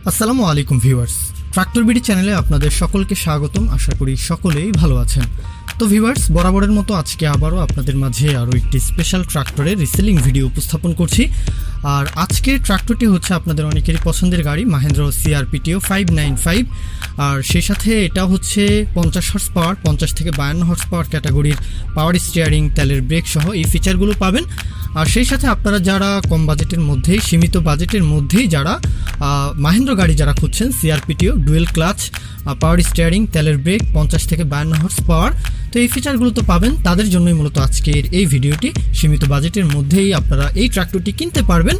আসসালামু আলাইকুম viewers, tractor BD চ্যানেলে আপনাদের সকলকে স্বাগতম। আশা করি সকলেই ভালো আছেন। তো ভিউয়ার্স, বরাবরের মতো আজকে আবারও আপনাদের মাঝে আরও একটি স্পেশাল ট্রাক্টরের রিসেলিং ভিডিও উপস্থাপন করছি। আর আজকের ট্রাক্টরটি হচ্ছে আপনাদের অনেকেরই পছন্দের গাড়ি মাহিন্দ্রা CRPTO 595। আর সেই সাথে এটা হচ্ছে 50 হর্স পাওয়ার, 50 থেকে 52 হর্স পাওয়ার ক্যাটাগরির পাওয়ার স্টিয়ারিং, তেলের ব্রেক সহ এই ফিচারগুলো পাবেন। আর সেই সাথে আপনারা যারা কম বাজেটের মধ্যেই, সীমিত বাজেটের মধ্যেই যারা মাহিন্দ্রা গাড়ি যারা খুঁজছেন, CRPTO dual clutch, power steering, তেলের ব্রেক, 50 থেকে 52 হর্স পাওয়ার, তো এই ফিচারগুলো তো পাবেন। তাদের জন্যই মূলত আজকের এই ভিডিওটি। সীমিত বাজেটের মধ্যেই আপনারা এই ট্রাক্টরটি কিনতে পারবেন।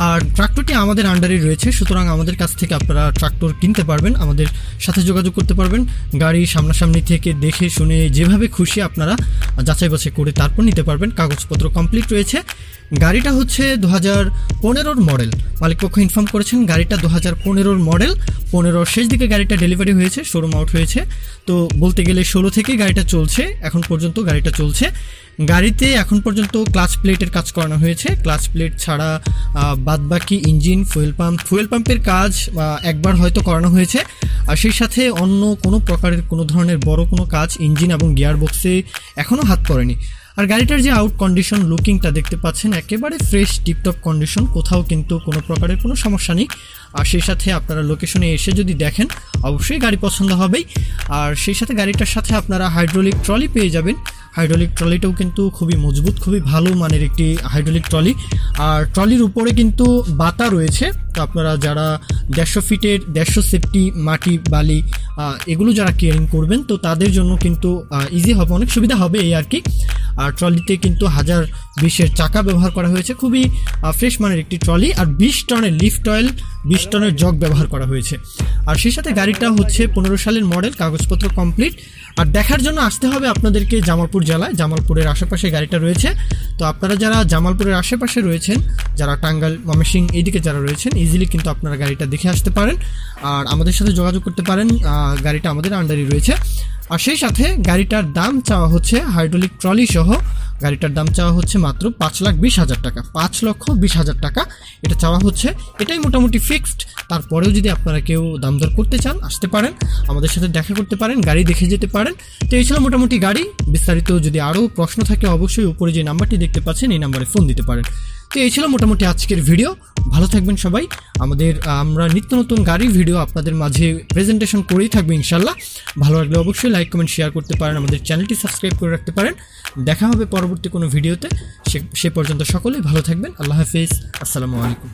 আর ট্রাক্টরটি আমাদের আন্ডারে রয়েছে, সুতরাং আমাদের কাছ থেকে আপনারা ট্রাক্টর কিনতে পারবেন, আমাদের সাথে যোগাযোগ করতে পারবেন। গাড়ি সামনাসামনি থেকে দেখে শুনে যেভাবে খুশি আপনারা যাচাই বাছাই করে তারপর নিতে পারবেন। কাগজপত্র কমপ্লিট রয়েছে। গাড়িটা হচ্ছে 2015 মডেল। মালিকপক্ষ ইনফর্ম করেছেন গাড়িটা 2015 মডেল। 15 শেষ দিকে গাড়িটা ডেলিভারি হয়েছে, শোরুম আউট হয়েছে। তো বলতে গেলে 16 থেকে গাড়িটা চলছে, এখন পর্যন্ত গাড়িটা চলছে। গাড়িতে এখন পর্যন্ত ক্লাচ প্লেটের কাজ করানো হয়েছে। ক্লাচ প্লেট ছাড়া বাদবাকি ইঞ্জিন, ফুয়েল পাম্পের কাজ একবার হয়তো করানো হয়েছে। আর সেই সাথে অন্য কোনো প্রকারের কোনো ধরনের বড় কোনো কাজ ইঞ্জিন এবং গিয়ার বক্সে এখনও হাত পড়েনি। আর গাড়িটার যে আউট কন্ডিশন, লুকিংটা দেখতে পাচ্ছেন একেবারে ফ্রেশ টিপটপ কন্ডিশন, কোথাও কিন্তু কোনো প্রকারের কোনো সমস্যা নেই। আর সেই সাথে আপনারা লোকেশনে এসে যদি দেখেন অবশ্যই গাড়ি পছন্দ হবেই। আর সেই সাথে গাড়িটার সাথে আপনারা হাইড্রোলিক ট্রলি পেয়ে যাবেন। হাইড্রোলিক ট্রলিটাও কিন্তু খুবই মজবুত, খুবই ভালো মানের একটি হাইড্রোলিক ট্রলি। আর ট্রলির উপরে কিন্তু বাতা রয়েছে। তো আপনারা যারা 150 ফিটের 150 সেফটি মাটি বালি এগুলো যারা কেয়ারিং করবেন, তো তাদের জন্য কিন্তু ইজি হবে, অনেক সুবিধা হবে এই আর কি। আর ট্রলিতে কিন্তু 1020-এর চাকা ব্যবহার করা হয়েছে, খুবই ফ্রেশ মানের একটি ট্রলি। আর 20 টনের লিফট অয়েল, 20 টনের জগ ব্যবহার করা হয়েছে। আর সেই সাথে গাড়িটা হচ্ছে 15 সালের মডেল, কাগজপত্র কমপ্লিট। আর দেখার জন্য আসতে হবে আপনাদেরকে জামালপুর জেলায়, জামালপুরের আশেপাশে গাড়িটা রয়েছে। তো আপনারা যারা জামালপুরের আশেপাশে রয়েছেন, যারা টাঙ্গাইল, ময়মনসিংহ এইদিকে যারা রয়েছেন, ইজিলি কিন্তু আপনারা গাড়িটা দেখে আসতে পারেন। আর আমাদের সাথে যোগাযোগ করতে পারেন, গাড়িটা আমাদের আন্ডারে রয়েছে। আর সেই সাথে গাড়িটার দাম চাওয়া হচ্ছে হাইড্রোলিক ট্রলি সহ, গাড়িটার দাম চাওয়া হচ্ছে মাত্র 5,20,000 টাকা। 5,20,000 টাকা এটা চাওয়া হচ্ছে, এটাই মোটামুটি ফিক্সড। তারপরেও যদি আপনারা কেউ দাম দর করতে চান আসতে পারেন, আমাদের সাথে দেখা করতে পারেন, গাড়ি দেখে যেতে পারেন। তো এই ছিল মোটামুটি গাড়ি। বিস্তারিত যদি আরও প্রশ্ন থাকে অবশ্যই উপরে যে নাম্বারটি দেখতে পাচ্ছেন এই নাম্বারে ফোন দিতে পারেন। তো এই ছিল মোটামুটি আজকের ভিডিও। ভালো থাকবেন সবাই। আমরা নিত্য নতুন গাড়ির ভিডিও আপনাদের মাঝে প্রেজেন্টেশন করেই থাকবো ইনশাল্লাহ। ভালো লাগলে অবশ্যই লাইক, কমেন্ট, শেয়ার করতে পারেন। আমাদের চ্যানেলটি সাবস্ক্রাইব করে রাখতে পারেন। দেখা হবে পরবর্তী কোনো ভিডিওতে। সে পর্যন্ত সকলেই ভালো থাকবেন। আল্লাহ হাফেজ, আসসালামু আলাইকুম।